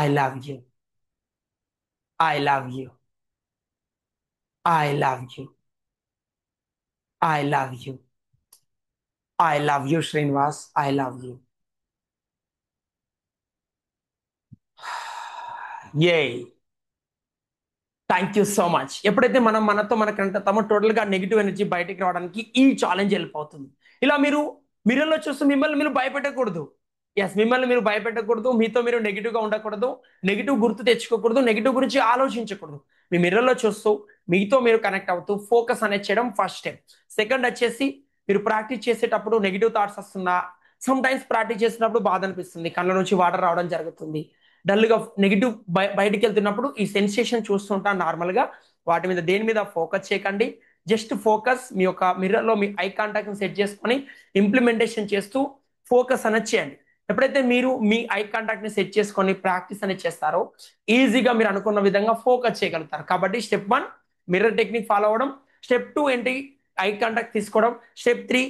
I love you. I love you. I love you. I love you. I love you, Srinivas. I love you. Yay. Thank you so much. ఎప్పుడైతే మనం మనతో మనకు అంటామో total గా negative energy బయటికి రావడానికి ఈ challenge help అవుతుంది. ఇలా మీరు మిర్రర్లో చూస్తూ మిమ్మల్ని మీరు భయపెట్టకూడదు. ఎస్, మిమ్మల్ని మీరు భయపెట్టకూడదు, మీతో మీరు నెగిటివ్ గా ఉండకూడదు, నెగిటివ్ గుర్తు తెచ్చుకోకూడదు, నెగిటివ్ గురించి ఆలోచించకూడదు. మీ మిర్రర్లో చూస్తూ మీతో మీరు కనెక్ట్ అవుతూ ఫోకస్ అనేది చేయడం ఫస్ట్ స్టెప్. సెకండ్ వచ్చేసి మీరు ప్రాక్టీస్ చేసేటప్పుడు నెగిటివ్ థాట్స్ వస్తుందా, సమ్ టైమ్స్ ప్రాక్టీస్ చేసినప్పుడు బాధ అనిపిస్తుంది, కళ్ళ నుంచి వాటర్ రావడం జరుగుతుంది, డల్ గా నెగిటివ్ బయటికి వెళ్తున్నప్పుడు ఈ సెన్సేషన్ చూస్తుంటా నార్మల్ గా. వాటి మీద దేని మీద ఫోకస్ చేయకండి. జస్ట్ ఫోకస్ మీ యొక్క మిర్రర్ లో మీ ఐ కాంటాక్ట్ సెట్ చేసుకొని ఇంప్లిమెంటేషన్ చేస్తూ ఫోకస్ అనేది చేయండి. ఎప్పుడైతే మీరు మీ ఐ కాంటాక్ట్ ని సెట్ చేసుకొని ప్రాక్టీస్ అనేది చేస్తారో ఈజీగా మీరు అనుకున్న విధంగా ఫోకస్ చేయగలుగుతారు. కాబట్టి స్టెప్ 1 మిర్రర్ టెక్నిక్ ఫాలో అవ్వడం, స్టెప్ 2 ఏంటి ఐ కాంటాక్ట్ తీసుకోవడం, step 3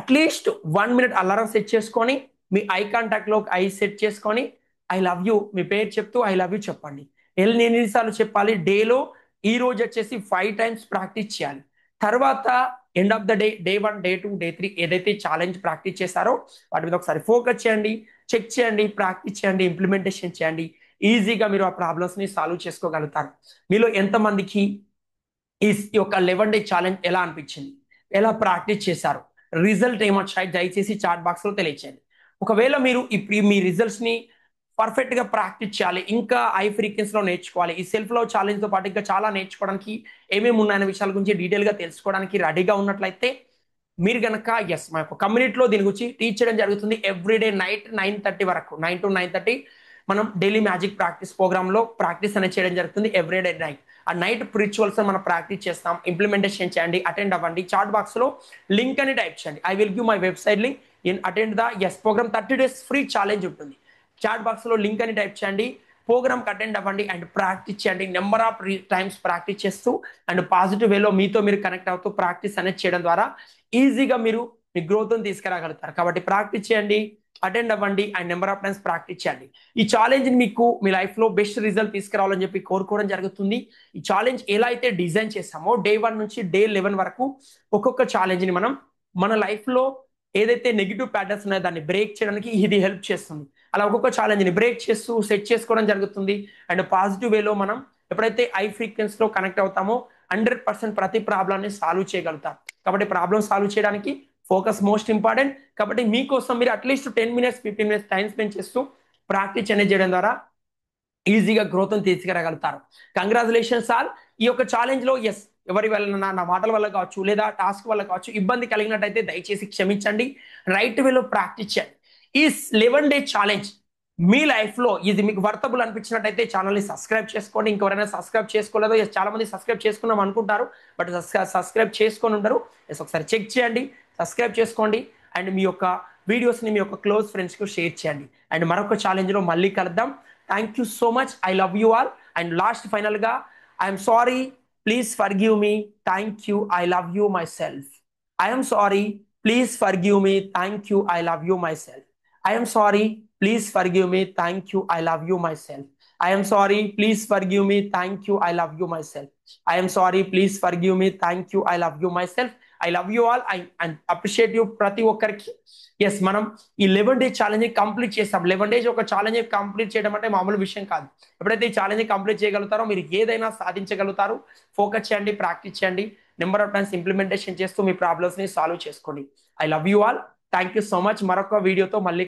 at least 1 minute alarm set చేసుకొని మీ ఐ కాంటాక్ట్ లో ఐ సెట్ చేసుకొని ఐ లవ్ యూ మీ పేరు చెప్తూ ఐ లవ్ యూ చెప్పండి. ఎన్నిసార్లు చెప్పాలి డేలో? ఈ రోజు వచ్చేసి 5 టైమ్స్ ప్రాక్టీస్ చేయాలి. తర్వాత end of the day 1 day 2 day 3 ఏదైతే ఛాలెంజ్ ప్రాక్టీస్ చేశారో వాటి మీద ఒకసారి ఫోకస్ చేయండి, చెక్ చేయండి, ప్రాక్టీస్ చేయండి, ఇంప్లిమెంటేషన్ చేయండి. ఈజీగా మీరు ఆ ప్రాబ్లమ్స్ ని సాల్వ్ చేసుకోగలుగుతారు. మీలో ఎంతమందికి ఈ యొక్క 11 డే ఛాలెంజ్ ఎలా అనిపించింది, ఎలా ప్రాక్టీస్ చేశారు, రిజల్ట్ ఏమొచ్చాయి దయచేసి చాట్ బాక్స్ లో తెలియచేయండి. ఒకవేళ మీరు ఇప్పుడు మీ రిజల్ట్స్ ని పర్ఫెక్ట్ గా ప్రాక్టీస్ చేయాలి, ఇంకా హై ఫ్రీక్వెన్సీ లో నేర్చుకోవాలి, ఈ సెల్ఫ్ లవ్ ఛాలెంజ్ తో పాటు ఇంకా చాలా నేర్చుకోవడానికి ఏమేమి ఉన్నాయనే విషయాల గురించి డీటెయిల్ గా తెలుసుకోవడానికి రెడీగా ఉన్నట్లయితే మీరు గనక ఎస్ మా యొక్క కమ్యూనిటీలో దీని గురించి టీచ్ చేయడం జరుగుతుంది. ఎవ్రీడే నైట్ 9:30 వరకు 9 to 9:30 మనం డైలీ మ్యాజిక్ ప్రాక్టీస్ ప్రోగ్రామ్ లో ప్రాక్టీస్ అనేది చేయడం జరుగుతుంది. ఎవ్రీడే నైట్ ఆ నైట్ రిచువల్స్ మనం ప్రాక్టీస్ చేస్తాం. ఇంప్లిమెంటేషన్ చేయండి, అటెండ్ అవ్వండి. చాట్ బాక్స్ లో లింక్ అని టైప్ చేయండి. I will give my website link in attend the S program 30 days free challenge ఉంటుంది. చాట్ బాక్స్ లో లింక్ అని టైప్ చేయండి, ప్రోగ్రామ్ అటెండ్ అవ్వండి అండ్ ప్రాక్టీస్ చేయండి. నెంబర్ ఆఫ్ టైమ్స్ ప్రాక్టీస్ చేస్తూ అండ్ పాజిటివ్ వేలో మీతో మీరు కనెక్ట్ అవుతూ ప్రాక్టీస్ అనేది చేయడం ద్వారా ఈజీగా మీరు మీ గ్రోత్ తీసుకురాగలుగుతారు. కాబట్టి ప్రాక్టీస్ చేయండి, అటెండ్ అవ్వండి and number of times practice చేయండి. ఈ ఛాలెంజ్ మీకు మీ లైఫ్ లో బెస్ట్ రిజల్ట్ తీసుకురావాలని చెప్పి కోరుకోవడం జరుగుతుంది. ఈ ఛాలెంజ్ ఎలా అయితే డిజైన్ చేస్తామో డే 1 నుంచి డే 11 వరకు ఒక్కొక్క ఛాలెంజ్ ని మనం మన లైఫ్ లో ఏదైతే నెగిటివ్ ప్యాటర్న్స్ ఉన్నాయో దాన్ని బ్రేక్ చేయడానికి ఇది హెల్ప్ చేస్తుంది. అలా ఒక్కొక్క ఛాలెంజ్ ని బ్రేక్ చేస్తూ సెట్ చేసుకోవడం జరుగుతుంది. అండ్ పాజిటివ్ వేలో మనం ఎప్పుడైతే హై ఫ్రీక్వెన్సీలో కనెక్ట్ అవుతామో 100% ప్రతి ప్రాబ్లమ్ని సాల్వ్ చేయగలుగుతాం. కాబట్టి ప్రాబ్లమ్ సాల్వ్ చేయడానికి ఫోకస్ మోస్ట్ ఇంపార్టెంట్. కాబట్టి మీకోసం మీరు at least 10 minutes 15 minutes time spend చేస్తూ ప్రాక్టీస్ అనేది చేయడం ద్వారా ఈజీగా గ్రోత్ తీసుకురాగలుగుతారు. Congratulations all. ఈ యొక్క ఛాలెంజ్ లో ఎస్ ఎవరి వల్ల నా మాటల వల్ల కావచ్చు లేదా టాస్క్ వల్ల కావచ్చు ఇబ్బంది కలిగినట్టయితే దయచేసి క్షమించండి. రైట్ వేలో ప్రాక్టీస్ చేయండి. ఈ 11 day ఛాలెంజ్ మీ లైఫ్ లో ఇది మీకు వర్తబుల్ అనిపించినట్టయితే ఛానల్ ని సబ్స్క్రైబ్ చేసుకోండి. ఇంకెవరైనా సబ్స్క్రైబ్ చేసుకోలేదో చాలా మంది సబ్స్క్రైబ్ చేసుకున్నాం అనుకుంటారు, బట్ సబ్స్క్రైబ్ చేసుకొని ఉంటారు. ఎస్ ఒకసారి చెక్ చేయండి, సబ్స్క్రైబ్ చేసుకోండి అండ్ మీ యొక్క వీడియోస్ ని మీ యొక్క క్లోజ్ ఫ్రెండ్స్ కు షేర్ చేయండి. అండ్ మరొక ఛాలెంజ్ లో మళ్ళీ కలుద్దాం. Thank you so much. I love you all. And last final గా I'm sorry, please forgive me, thank you, I love you myself. I'm sorry, please forgive me, thank you, I love you myself. I am sorry, please forgive me, thank you, I love you myself. I am sorry, please forgive me, thank you, I love you myself. I am sorry, please forgive me, thank you, I love you myself. I love you all. I appreciate you ప్రతి ఒక్కరికి. Yes మనం ఈ 11 day challenge complete చేస్తాం. 11 days ఒక challenge complete చేయడం అంటే మామూలు విషయం కాదు. ఎప్పుడైతే ఈ ఛాలెంజ్ కంప్లీట్ చేయగలుగుతారో మీరు ఏదైనా సాధించగలుగుతారు. ఫోకస్ చేయండి, ప్రాక్టీస్ చేయండి, నెంబర్ ఆఫ్ టైమ్స్ ఇంప్లిమెంటేషన్ చేస్తూ మీ ప్రాబ్లమ్స్ ని సాల్వ్ చేసుకోండి. I love you all. Thank you so much. మరొక వీడియోతో మళ్ళీ